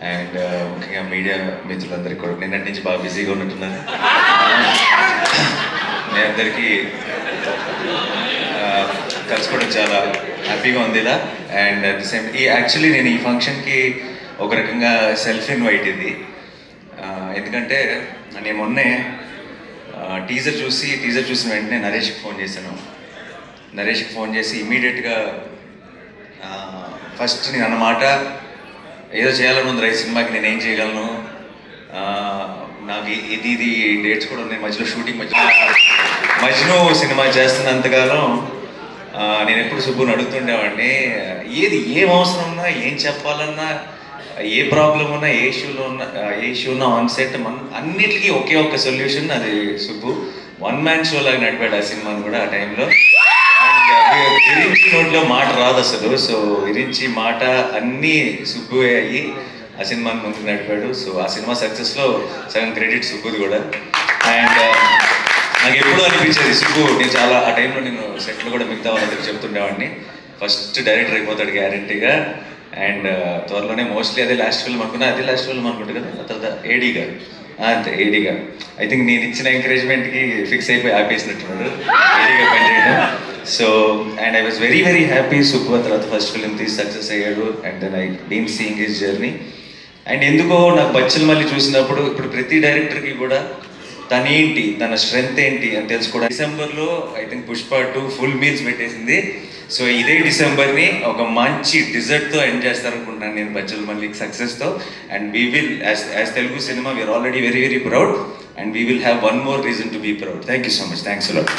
And ముఖ్యంగా media మిత్రులందరికీ కూడా నిన్నటి నుంచి బాగా బిజీగా ఉన్నట్టున్నారు. మీ అందరికీ కలుసుకోవడం చాలా హ్యాపీగా ఉంది ఇలా. And at the same actually నేను ఈ ఫంక్షన్కి ఒక రకంగా సెల్ఫ్ ఇన్వైట్ ఇది. ఎందుకంటే నేను మొన్నే టీజర్ చూసిన వెంటనే నరేష్కి ఫోన్ చేశాను. నరేష్కి ఫోన్ చేసి ఇమీడియట్గా ఫస్ట్ నేను అన్నమాట ఏదో చేయాలని ఉంది ఈ సినిమాకి, నేను ఏం చేయగలను, నాకు ఇది డేట్స్ కూడా ఉన్నాయి, మధ్యలో షూటింగ్ మధ్యలో సినిమా చేస్తున్నంతకాలం నేను ఎప్పుడు సుబ్బుని అడుగుతుండేవాడిని, ఏం అవసరం ఉన్నా, ఏం చెప్పాలన్నా, ఏ ప్రాబ్లం ఉన్నా, ఏ ఇష్యూ ఉన్నా ఆన్ సెట్ అన్నిటికీ ఒకే ఒక్క సొల్యూషన్, అది సుబ్బు. వన్ మ్యాన్ షో లాగా నడిపాడు ఆ సినిమాను కూడా ఆ టైంలో. విరించి నోట్లో మాట రాదు అసలు. సో విరించి మాట అన్నీ సుబ్బువే అయ్యి ఆ సినిమాని ముందుకు నడిపాడు. సో ఆ సినిమా సక్సెస్లో సగం క్రెడిట్ సుబ్బుది కూడా. అండ్ నాకు ఎప్పుడూ అనిపించేది సుబ్బు, నేను చాలా ఆ టైంలో నేను సెట్లో కూడా మిగతా వాళ్ళందరికీ చెప్తుండేవాడిని, ఫస్ట్ డైరెక్టర్ అయిపోతాడు గ్యారంటీగా. అండ్ త్వరలోనే మోస్ట్లీ అదే లాస్ట్ ఫిల్మ్ అనుకున్నా, అదే లాస్ట్ ఫిల్మ్ అనుకుంటా కదా, ఆ తర్వాత ఏడీగా అంతే. ఏడీగా ఐ థింక్ నేను ఇచ్చిన ఎంకరేజ్మెంట్కి ఫిక్స్ అయిపోయి ఆపేసినట్టున్నాడు ఏడీగా పనిచేయడం. So and I was very very happy. Subbu ఆ తర్వాత ఫస్ట్ ఫిల్మ్ తీసి సక్సెస్ అయ్యాడు. And then I been seeing his journey. And ఎందుకో నాకు బచ్చలు మళ్ళీ చూసినప్పుడు, ఇప్పుడు ప్రతి డైరెక్టర్కి కూడా తనేంటి, తన స్ట్రెంగ్త్ ఏంటి అని తెలుసుకోవడం. డిసెంబర్లో I think Pushpa 2 full meals పెట్టేసింది. సో ఇదే డిసెంబర్ని ఒక మంచి డిజర్ట్తో ఎండ్ చేస్తారనుకుంటున్నాను నేను బచ్చలు మళ్ళీ సక్సెస్తో. And we will as Telugu cinema we're already very very proud and we will have one more reason to be proud. Thank you so much. Thanks a lot.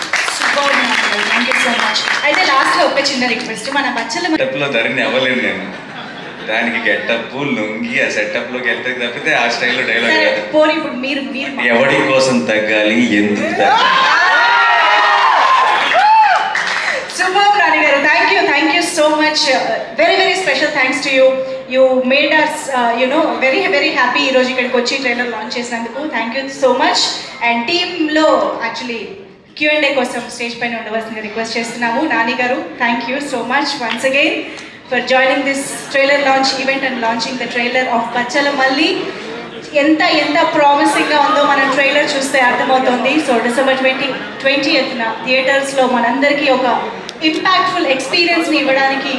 అయితే లాస్ట్లో ఒక చిన్న రిక్వెస్ట్, మన బచ్చలు సెటప్లో ధరిని అవ్వలేదు నేను, దానికి గెటప్ లొంగి ఆ సెటప్ లోకి వెళ్తే తప్పితే ఆ స్టైల్లో డైలాగ్ ఎవడి కోసం తగ్గాలి, ఎందుకు తగ్గాలి. సూపర్ రాణి గారు, thank you so much. Very very special thanks to you. You made us very very happy ఈరోజు ఇక్కడికి వచ్చి ట్రైలర్ లాంచ్ చేసినందుకు. థ్యాంక్ యూ సో మచ్. అండ్ టీంలో యాక్చువల్లీ Q&A కోసం స్టేజ్ పైన ఉండవలసిందిగా రిక్వెస్ట్ చేస్తున్నాము. నాని గారు, thank you so much once again for joining this trailer launch event and launching the trailer of Bachala Malli. ఎంత ప్రామిసింగ్గా ఉందో మన ట్రైలర్ చూస్తే అర్థమవుతుంది. సో December 20th థియేటర్స్లో మనందరికీ ఒక ఇంపాక్ట్ఫుల్ ఎక్స్పీరియన్స్ని ఇవ్వడానికి